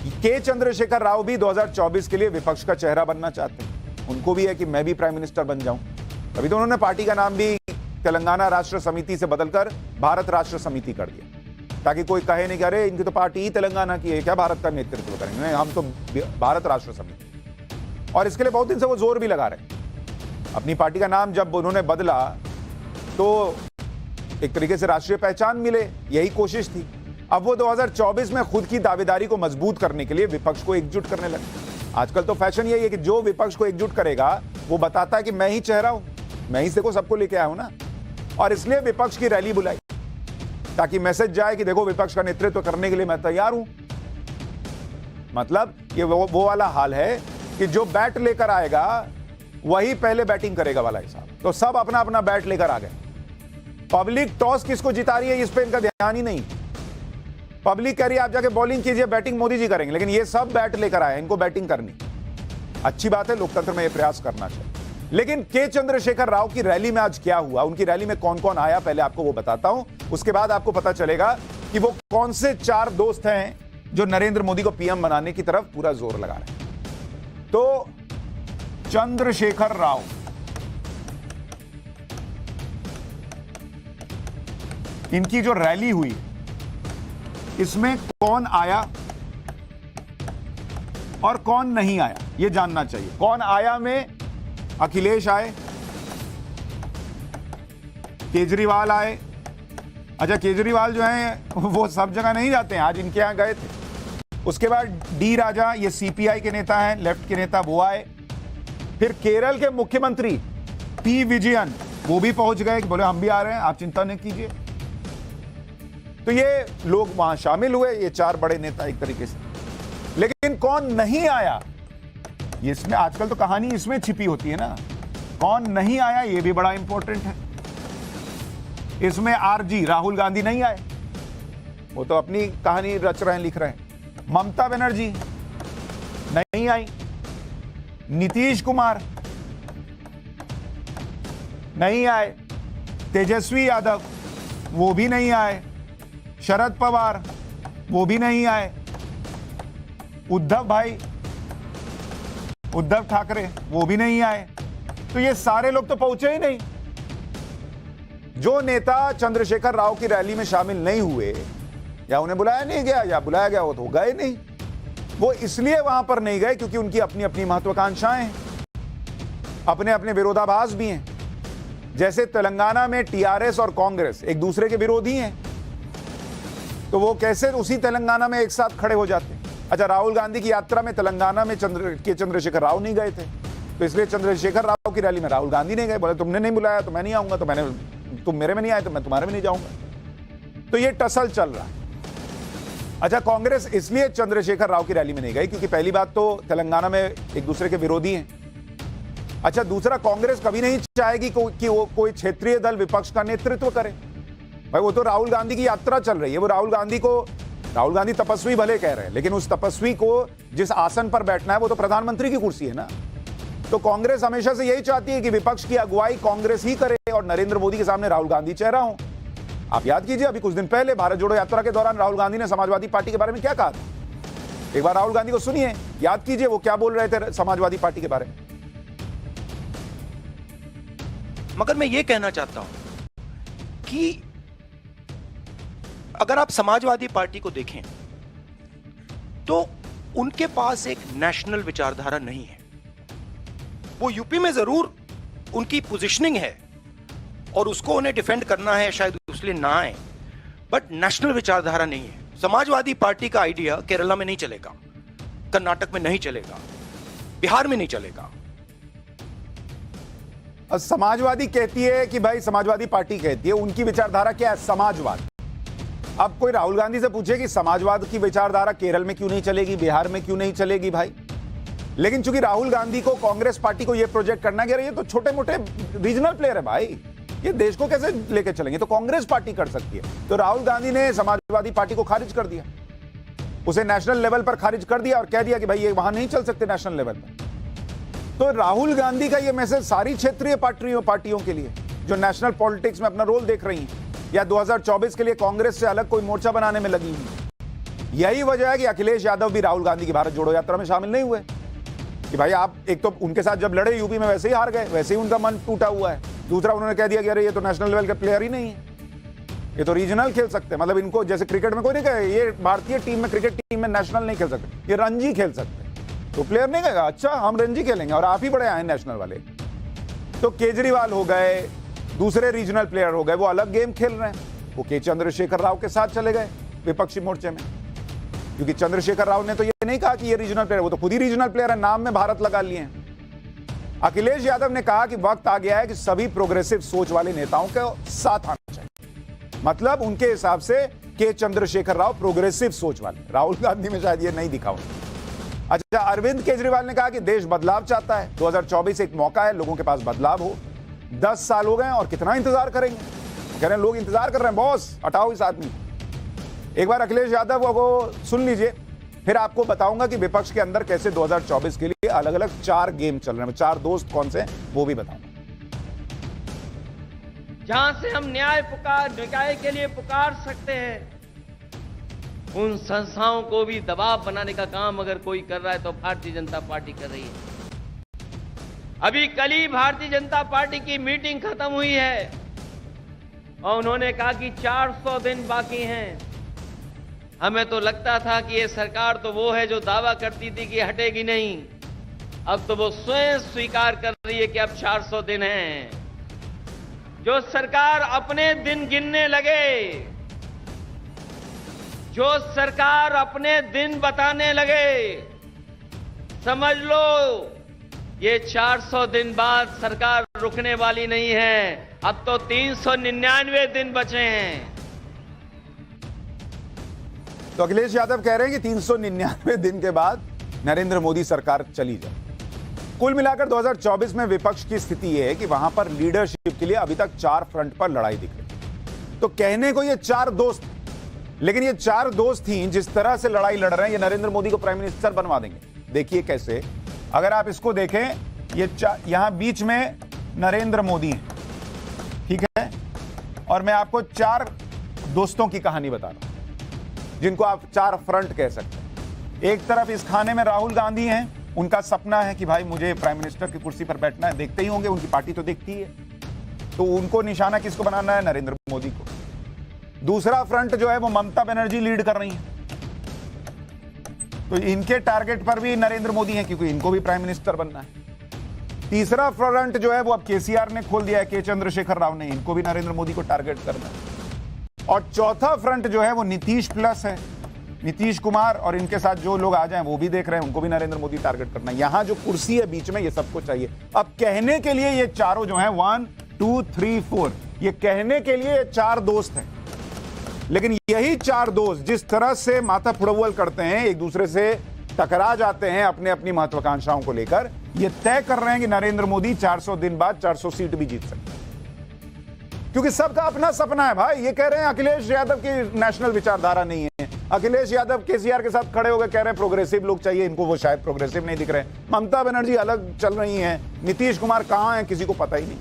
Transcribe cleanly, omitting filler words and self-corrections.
के चंद्रशेखर राव भी 2024 के लिए विपक्ष का चेहरा बनना चाहते हैं। उनको भी है कि मैं भी प्राइम मिनिस्टर बन जाऊं। अभी तो उन्होंने पार्टी का नाम भी तेलंगाना राष्ट्र समिति से बदलकर भारत राष्ट्र समिति कर दिया, ताकि कोई कहे नहीं कि अरे इनकी तो पार्टी ही तेलंगाना की है, क्या भारत का नेतृत्व करेंगे, हम तो भारत राष्ट्र समिति। और इसके लिए बहुत दिन से वो जोर भी लगा रहे हैं। अपनी पार्टी का नाम जब उन्होंने बदला तो एक तरीके से राष्ट्रीय पहचान मिले, यही कोशिश थी। अब वो 2024 में खुद की दावेदारी को मजबूत करने के लिए विपक्ष को एकजुट करने लगे। आजकल तो फैशन यही है कि जो विपक्ष को एकजुट करेगा वो बताता है कि मैं ही चेहरा हूं, मैं ही से को सबको लेके आया हूं ना। और इसलिए विपक्ष की रैली बुलाई, ताकि मैसेज जाए कि देखो विपक्ष का नेतृत्व करने के लिए मैं तैयार हूं। मतलब ये वो वाला हाल है कि जो बैट लेकर आएगा वही पहले बैटिंग करेगा वाला हिसाब। तो सब अपना अपना बैट लेकर आ गए। पब्लिक टॉस किसको जिता रही है इस पे इनका ध्यान ही नहीं। पब्लिक कह रही है आप जाके बॉलिंग कीजिए, बैटिंग मोदी जी करेंगे, लेकिन ये सब बैट लेकर आए, इनको बैटिंग करनी। अच्छी बात है, लोकतंत्र में ये प्रयास करना चाहिए। लेकिन के चंद्रशेखर राव की रैली में आज क्या हुआ, उनकी रैली में कौन कौन आया, पहले आपको वो बताता हूं। उसके बाद आपको पता चलेगा कि वो कौन से 4 दोस्त हैं जो नरेंद्र मोदी को पीएम बनाने की तरफ पूरा जोर लगा रहे हैं। तो चंद्रशेखर राव, इनकी जो रैली हुई इसमें कौन आया और कौन नहीं आया ये जानना चाहिए। कौन आया में अखिलेश आए, केजरीवाल आए। अच्छा, केजरीवाल जो हैं वो सब जगह नहीं जाते हैं, आज इनके यहां गए थे। उसके बाद डी राजा, ये सीपीआई के नेता हैं, लेफ्ट के नेता, वो आए। फिर केरल के मुख्यमंत्री पी विजयन वो भी पहुंच गए, बोले हम भी आ रहे हैं, आप चिंता नहीं कीजिए। तो ये लोग वहां शामिल हुए, ये 4 बड़े नेता एक तरीके से। लेकिन कौन नहीं आया, इसमें आजकल तो कहानी इसमें छिपी होती है ना। कौन नहीं आया ये भी बड़ा इंपॉर्टेंट है। इसमें आरजी राहुल गांधी नहीं आए, वो तो अपनी कहानी रच रहे हैं, लिख रहे हैं। ममता बनर्जी नहीं आई, नीतीश कुमार नहीं आए, तेजस्वी यादव वो भी नहीं आए, शरद पवार वो भी नहीं आए, उद्धव ठाकरे वो भी नहीं आए। तो ये सारे लोग तो पहुंचे ही नहीं। जो नेता चंद्रशेखर राव की रैली में शामिल नहीं हुए, या उन्हें बुलाया नहीं गया या बुलाया गया, वो तो गए नहीं। वो इसलिए वहां पर नहीं गए क्योंकि उनकी अपनी अपनी महत्वाकांक्षाएं हैं, अपने अपने विरोधाभास भी हैं। जैसे तेलंगाना में टीआरएस और कांग्रेस एक दूसरे के विरोधी हैं, तो वो कैसे उसी तेलंगाना में एक साथ खड़े हो जाते हैं। अच्छा, राहुल गांधी की यात्रा में तेलंगाना में चंद्रशेखर राव नहीं गए थे, तो इसलिए चंद्रशेखर राव की रैली में राहुल गांधी नहीं गए। बोले तुमने नहीं बुलाया तो मैं नहीं आऊंगा, तो तुम मेरे में नहीं आए तो मैं तुम्हारे में नहीं जाऊंगा। तो ये टसल चल रहा है। अच्छा, कांग्रेस इसलिए चंद्रशेखर राव की रैली में नहीं गई क्योंकि पहली बात तो तेलंगाना में एक दूसरे के विरोधी हैं। अच्छा, दूसरा, कांग्रेस कभी नहीं चाहेगी कि वो कोई क्षेत्रीय दल विपक्ष का नेतृत्व करे। भाई वो तो राहुल गांधी की यात्रा चल रही है, वो राहुल गांधी तपस्वी भले कह रहे हैं, लेकिन उस तपस्वी को जिस आसन पर बैठना है वो तो प्रधानमंत्री की कुर्सी है ना। तो कांग्रेस हमेशा से यही चाहती है कि विपक्ष की अगुवाई कांग्रेस ही करे और नरेंद्र मोदी के सामने राहुल गांधी चेहरा हो। आप याद कीजिए, अभी कुछ दिन पहले भारत जोड़ो यात्रा के दौरान राहुल गांधी ने समाजवादी पार्टी के बारे में क्या कहा था। एक बार राहुल गांधी को सुनिए, याद कीजिए वो क्या बोल रहे थे समाजवादी पार्टी के बारे में। मगर मैं ये कहना चाहता हूं कि अगर आप समाजवादी पार्टी को देखें तो उनके पास एक नेशनल विचारधारा नहीं है। वो यूपी में जरूर उनकी पोजीशनिंग है और उसको उन्हें डिफेंड करना है, शायद इसलिए ना आए, बट नेशनल विचारधारा नहीं है। समाजवादी पार्टी का आइडिया केरला में नहीं चलेगा, कर्नाटक में नहीं चलेगा, बिहार में नहीं चलेगा। समाजवादी कहती है कि भाई, समाजवादी पार्टी कहती है उनकी विचारधारा क्या है, समाजवाद। अब कोई राहुल गांधी से पूछे कि समाजवाद की विचारधारा केरल में क्यों नहीं चलेगी, बिहार में क्यों नहीं चलेगी भाई। लेकिन चूंकि राहुल गांधी को, कांग्रेस पार्टी को यह प्रोजेक्ट करना गया, ये तो छोटे मोटे रीजनल प्लेयर है भाई, ये देश को कैसे लेके चलेंगे, तो कांग्रेस पार्टी कर सकती है। तो राहुल गांधी ने समाजवादी पार्टी को खारिज कर दिया, उसे नेशनल लेवल पर खारिज कर दिया और कह दिया कि भाई ये वहां नहीं चल सकते नेशनल लेवल पर। तो राहुल गांधी का ये मैसेज सारी क्षेत्रीय पार्टियों के लिए जो नेशनल पॉलिटिक्स में अपना रोल देख रही हैं या 2024 के लिए कांग्रेस से अलग कोई मोर्चा बनाने में लगी हुई, यही वजह है कि अखिलेश यादव भी राहुल गांधी की भारत जोड़ो यात्रा में शामिल नहीं हुए कि भाई आप एक तो उनके साथ जब लड़े यूपी में वैसे ही हार गए, वैसे ही उनका मन टूटा हुआ है। दूसरा उन्होंने कह दिया कि अरे ये तो नेशनल लेवल के प्लेयर ही नहीं है, ये तो रीजनल खेल सकते हैं। मतलब इनको जैसे क्रिकेट में कोई नहीं कहे ये भारतीय टीम में, क्रिकेट टीम में नेशनल नहीं खेल सकते, ये रणजी खेल सकते हैं। तो प्लेयर नहीं कहेगा अच्छा हम रणजी खेलेंगे और आप ही बड़े आए नेशनल वाले। तो केजरीवाल हो गए, दूसरे रीजनल प्लेयर हो गए, वो अलग गेम खेल रहे हैं। वो के चंद्रशेखर राव के साथ चले गए विपक्षी मोर्चे में, क्योंकि चंद्रशेखर राव ने तो ये नहीं कहा कि ये रीजनल प्लेयर, वो तो खुद ही रीजनल प्लेयर है, नाम में भारत लगा लिए हैं। अखिलेश यादव ने कहा कि वक्त आ गया है कि सभी प्रोग्रेसिव सोच वाले नेताओं के साथ आना चाहिए। मतलब उनके हिसाब से के चंद्रशेखर राव प्रोग्रेसिव सोच वाले, राहुल गांधी में शायद ये नहीं दिखा होगा। अच्छा, अरविंद केजरीवाल ने कहा कि देश बदलाव चाहता है, 2024 एक मौका है, लोगों के पास बदलाव हो। 10 साल हो गए और कितना इंतजार करेंगे, कह रहे हैं लोग इंतजार कर रहे हैं, बॉस हटाओ इस आदमी को। एक बार अखिलेश यादव को सुन लीजिए, फिर आपको बताऊंगा कि विपक्ष के अंदर कैसे 2024 के लिए अलग अलग 4 गेम चल रहे हैं। 4 दोस्त कौन से हैं वो भी बताऊंगा। जहां से हम न्याय के लिए पुकार सकते हैं, उन संस्थाओं को भी दबाव बनाने का काम अगर कोई कर रहा है तो भारतीय जनता पार्टी कर रही है। अभी कल ही भारतीय जनता पार्टी की मीटिंग खत्म हुई है और उन्होंने कहा कि 400 दिन बाकी हैं। हमें तो लगता था कि ये सरकार तो वो है जो दावा करती थी कि हटेगी नहीं, अब तो वो स्वयं स्वीकार कर रही है कि अब 400 दिन हैं। जो सरकार अपने दिन गिनने लगे, जो सरकार अपने दिन बताने लगे, समझ लो ये 400 दिन बाद सरकार रुकने वाली नहीं है। अब तो 399 दिन बचे हैं। तो अखिलेश यादव कह रहे हैं कि 399 दिन के बाद नरेंद्र मोदी सरकार चली जाए। कुल मिलाकर 2024 में विपक्ष की स्थिति यह है कि वहां पर लीडरशिप के लिए अभी तक 4 फ्रंट पर लड़ाई दिख रही। तो कहने को ये 4 दोस्त, लेकिन ये 4 दोस्त ही जिस तरह से लड़ाई लड़ रहे हैं, ये नरेंद्र मोदी को प्राइम मिनिस्टर बनवा देंगे। देखिए कैसे, अगर आप इसको देखें, ये यहां बीच में नरेंद्र मोदी है, ठीक है, और मैं आपको 4 दोस्तों की कहानी बता रहा हूं जिनको आप 4 फ्रंट कह सकते हैं। एक तरफ इस खाने में राहुल गांधी हैं, उनका सपना है कि भाई मुझे प्राइम मिनिस्टर की कुर्सी पर बैठना है, देखते ही होंगे उनकी पार्टी तो देखती है, तो उनको निशाना किसको बनाना है, नरेंद्र मोदी को। दूसरा फ्रंट जो है वो ममता बनर्जी लीड कर रही है, तो इनके टारगेट पर भी नरेंद्र मोदी हैं क्योंकि इनको भी प्राइम मिनिस्टर बनना है। तीसरा फ्रंट जो है वो अब केसीआर ने खोल दिया है, के चंद्रशेखर राव ने, इनको भी नरेंद्र मोदी को टारगेट करना है। और चौथा फ्रंट जो है वो नीतीश प्लस है, नीतीश कुमार और इनके साथ जो लोग आ जाएं वो भी देख रहे हैं, उनको भी नरेंद्र मोदी टारगेट करना है। यहां जो कुर्सी है बीच में, ये सबको चाहिए। अब कहने के लिए ये चारों जो हैं 1 2 3 4, ये कहने के लिए 4 दोस्त हैं, लेकिन यही 4 दोस्त जिस तरह से माथा फुड़वल करते हैं, एक दूसरे से टकरा जाते हैं अपने अपनी महत्वाकांक्षाओं को लेकर, ये तय कर रहे हैं कि नरेंद्र मोदी 400 दिन बाद 400 सीट भी जीत सकते हैं, क्योंकि सबका अपना सपना है भाई। ये कह रहे हैं अखिलेश यादव की नेशनल विचारधारा नहीं है, अखिलेश यादव केसीआर के साथ खड़े होकर कह रहे हैं प्रोग्रेसिव लोग चाहिए, इनको वो शायद प्रोग्रेसिव नहीं दिख रहे हैं। ममता बनर्जी अलग चल रही हैं, नीतीश कुमार कहां हैं किसी को पता ही नहीं।